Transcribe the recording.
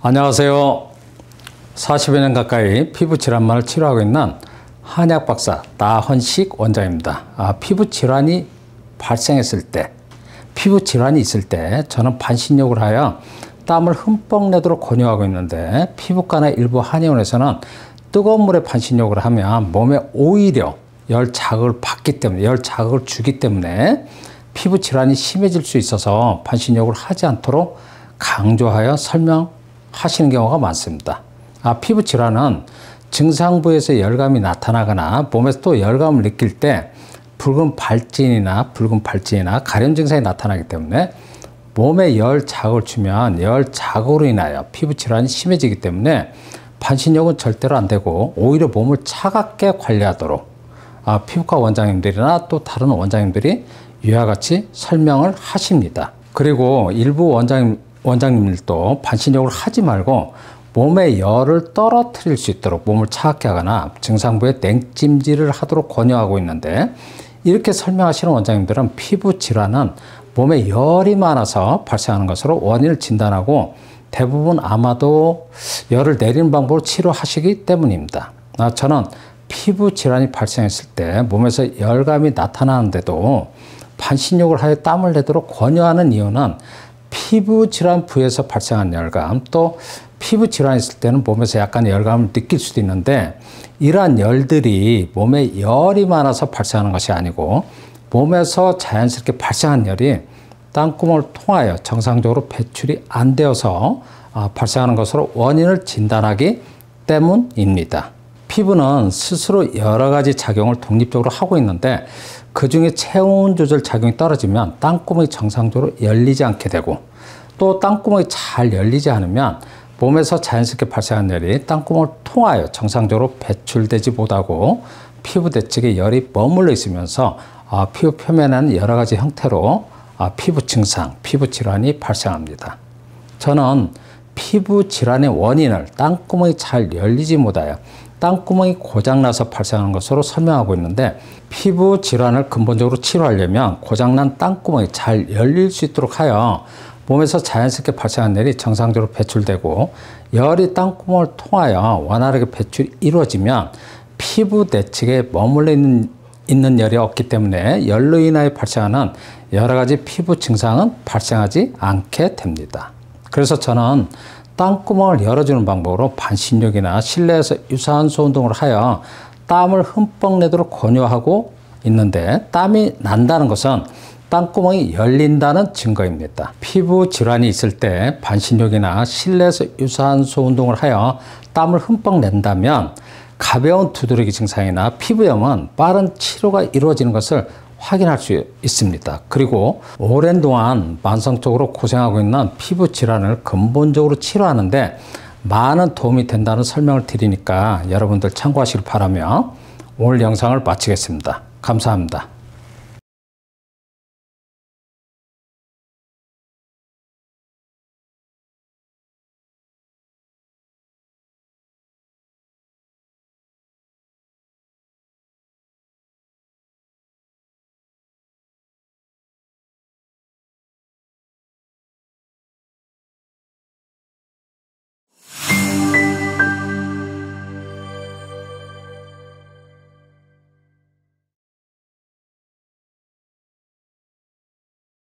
안녕하세요. 40여 년 가까이 피부 질환만을 치료하고 있는 한약 박사 나헌식 원장입니다. 피부 질환이 발생했을 때, 피부 질환이 있을 때 저는 반신욕을 하여 땀을 흠뻑 내도록 권유하고 있는데, 피부과나 일부 한의원에서는 뜨거운 물에 반신욕을 하면 몸에 오히려 열 자극을 받기 때문에, 열 자극을 주기 때문에 피부 질환이 심해질 수 있어서 반신욕을 하지 않도록 강조하여 설명하시는 경우가 많습니다. 피부 질환은 증상부에서 열감이 나타나거나 몸에서 또 열감을 느낄 때 붉은 발진이나 가려움 증상이 나타나기 때문에 몸에 열 자극을 주면 열 자극으로 인하여 피부 질환이 심해지기 때문에 반신욕은 절대로 안 되고, 오히려 몸을 차갑게 관리하도록 피부과 원장님들이나 또 다른 원장님들이 이와 같이 설명을 하십니다. 그리고 일부 원장님들도 반신욕을 하지 말고 몸의 열을 떨어뜨릴 수 있도록 몸을 차갑게 하거나 증상부에 냉찜질을 하도록 권유하고 있는데, 이렇게 설명하시는 원장님들은 피부 질환은 몸에 열이 많아서 발생하는 것으로 원인을 진단하고 대부분 아마도 열을 내리는 방법으로 치료하시기 때문입니다. 저는 피부 질환이 발생했을 때 몸에서 열감이 나타나는데도 반신욕을 하여 땀을 내도록 권유하는 이유는, 피부 질환 부위에서 발생한 열감, 또 피부 질환이 있을 때는 몸에서 약간의 열감을 느낄 수도 있는데, 이러한 열들이 몸에 열이 많아서 발생하는 것이 아니고 몸에서 자연스럽게 발생한 열이 땀구멍을 통하여 정상적으로 배출이 안 되어서 발생하는 것으로 원인을 진단하기 때문입니다. 피부는 스스로 여러 가지 작용을 독립적으로 하고 있는데, 그 중에 체온 조절 작용이 떨어지면 땀구멍이 정상적으로 열리지 않게 되고, 또 땀구멍이 잘 열리지 않으면 몸에서 자연스럽게 발생한 열이 땀구멍을 통하여 정상적으로 배출되지 못하고 피부 내측에 열이 머물러 있으면서 피부 표면에는 여러 가지 형태로 피부 증상, 피부 질환이 발생합니다. 저는 피부 질환의 원인을 땅구멍이 잘 열리지 못하여 땅구멍이 고장나서 발생하는 것으로 설명하고 있는데, 피부 질환을 근본적으로 치료하려면 고장난 땅구멍이 잘 열릴 수 있도록 하여 몸에서 자연스럽게 발생한 열이 정상적으로 배출되고, 열이 땅구멍을 통하여 원활하게 배출이 이루어지면 피부 내측에 머물러 있는 열이 없기 때문에 열로 인하여 발생하는 여러 가지 피부 증상은 발생하지 않게 됩니다. 그래서 저는 땀구멍을 열어주는 방법으로 반신욕이나 실내에서 유산소 운동을 하여 땀을 흠뻑 내도록 권유하고 있는데, 땀이 난다는 것은 땀구멍이 열린다는 증거입니다. 피부 질환이 있을 때 반신욕이나 실내에서 유산소 운동을 하여 땀을 흠뻑 낸다면 가벼운 두드러기 증상이나 피부염은 빠른 치료가 이루어지는 것을 확인할 수 있습니다. 그리고 오랜 동안 만성적으로 고생하고 있는 피부 질환을 근본적으로 치료하는데 많은 도움이 된다는 설명을 드리니까 여러분들 참고하시길 바라며 오늘 영상을 마치겠습니다. 감사합니다.